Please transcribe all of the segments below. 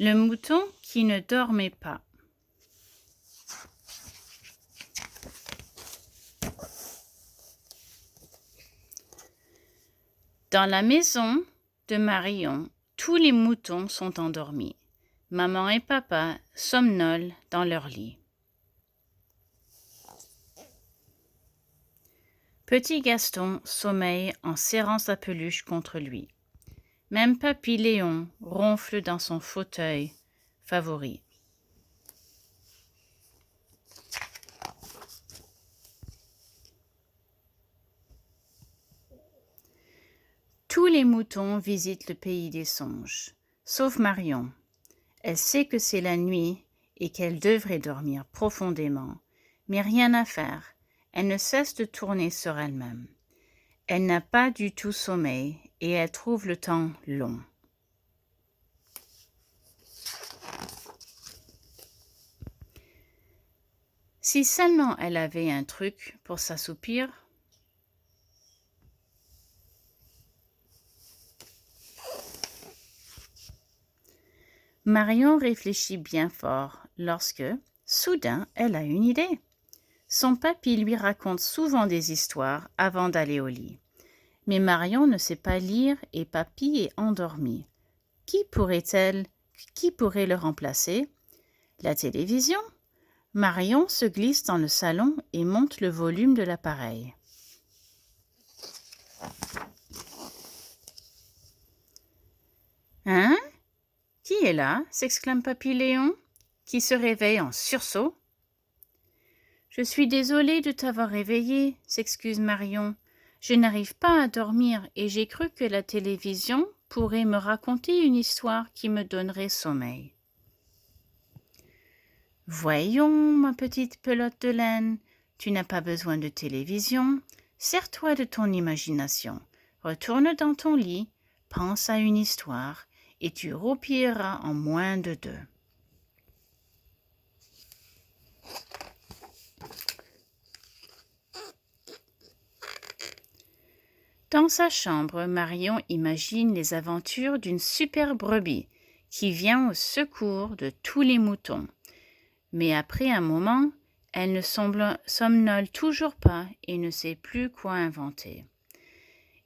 Le mouton qui ne dormait pas. Dans la maison de Marion, tous les moutons sont endormis. Maman et papa somnolent dans leur lit. Petit Gaston sommeille en serrant sa peluche contre lui. Même Papy Léon ronfle dans son fauteuil favori. Tous les moutons visitent le pays des songes, sauf Marion. Elle sait que c'est la nuit et qu'elle devrait dormir profondément, mais rien à faire. Elle ne cesse de tourner sur elle-même. Elle n'a pas du tout sommeil et elle trouve le temps long. Si seulement elle avait un truc pour s'assoupir. Marion réfléchit bien fort lorsque, soudain, elle a une idée. Son papy lui raconte souvent des histoires avant d'aller au lit. Mais Marion ne sait pas lire et papy est endormi. Qui pourrait le remplacer? La télévision? Marion se glisse dans le salon et monte le volume de l'appareil. Hein? Qui est là? S'exclame Papy Léon, qui se réveille en sursaut. Je suis désolée de t'avoir réveillé, s'excuse Marion. Je n'arrive pas à dormir et j'ai cru que la télévision pourrait me raconter une histoire qui me donnerait sommeil. Voyons, ma petite pelote de laine, tu n'as pas besoin de télévision. Sers-toi de ton imagination. Retourne dans ton lit, pense à une histoire et tu roupilleras en moins de 2. Dans sa chambre, Marion imagine les aventures d'une super brebis qui vient au secours de tous les moutons. Mais après un moment, elle ne somnole toujours pas et ne sait plus quoi inventer.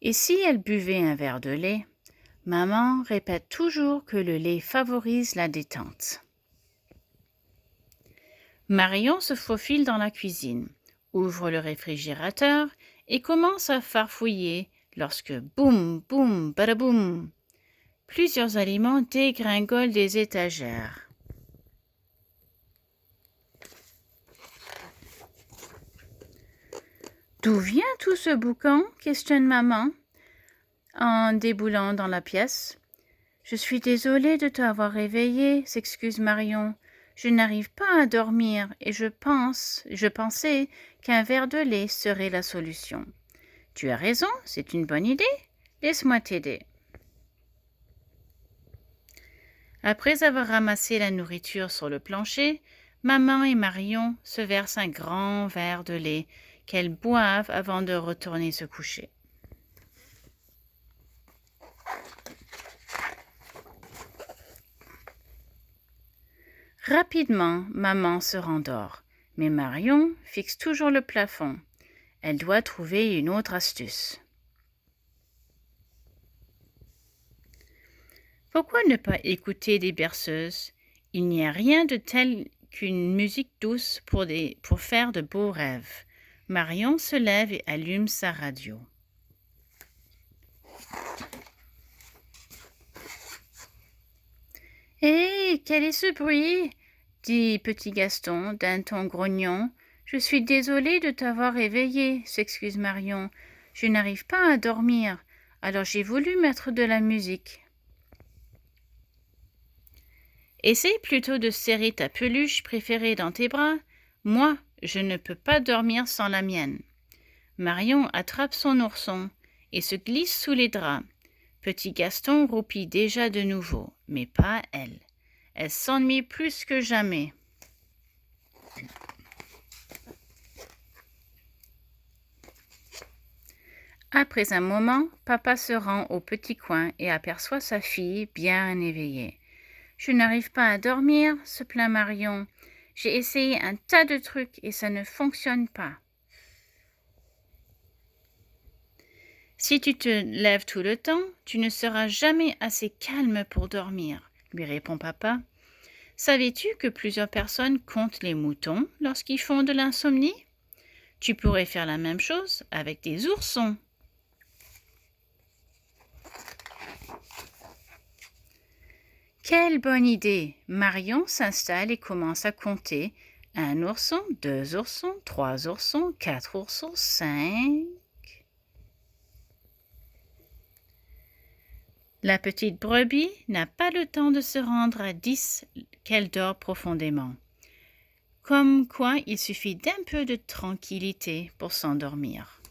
Et si elle buvait un verre de lait? Maman répète toujours que le lait favorise la détente. Marion se faufile dans la cuisine, ouvre le réfrigérateur et commence à farfouiller lorsque boum, boum, badaboum, plusieurs aliments dégringolent des étagères. D'où vient tout ce boucan? Questionne maman en déboulant dans la pièce. Je suis désolée de t'avoir réveillée, s'excuse Marion. Je n'arrive pas à dormir et je pensais qu'un verre de lait serait la solution. Tu as raison, c'est une bonne idée. Laisse-moi t'aider. Après avoir ramassé la nourriture sur le plancher, maman et Marion se versent un grand verre de lait qu'elles boivent avant de retourner se coucher. Rapidement, maman se rendort, mais Marion fixe toujours le plafond. Elle doit trouver une autre astuce. Pourquoi ne pas écouter des berceuses? Il n'y a rien de tel qu'une musique douce pour faire de beaux rêves. Marion se lève et allume sa radio. Hé, quel est ce bruit? Dit petit Gaston d'un ton grognon. Je suis désolée de t'avoir réveillé, s'excuse Marion. Je n'arrive pas à dormir, alors j'ai voulu mettre de la musique. Essaye plutôt de serrer ta peluche préférée dans tes bras. Moi, je ne peux pas dormir sans la mienne. Marion attrape son ourson et se glisse sous les draps. Petit Gaston roupit déjà de nouveau, mais pas elle. Elle s'ennuie plus que jamais. Après un moment, papa se rend au petit coin et aperçoit sa fille bien éveillée. « Je n'arrive pas à dormir, se plaint Marion. J'ai essayé un tas de trucs et ça ne fonctionne pas. Si tu te lèves tout le temps, tu ne seras jamais assez calme pour dormir, lui répond papa. Savais-tu que plusieurs personnes comptent les moutons lorsqu'ils font de l'insomnie? Tu pourrais faire la même chose avec des oursons. Quelle bonne idée! Marion s'installe et commence à compter. 1 ourson, 2 oursons, 3 oursons, 4 oursons, 5. La petite brebis n'a pas le temps de se rendre à 10 qu'elle dort profondément. Comme quoi il suffit d'un peu de tranquillité pour s'endormir.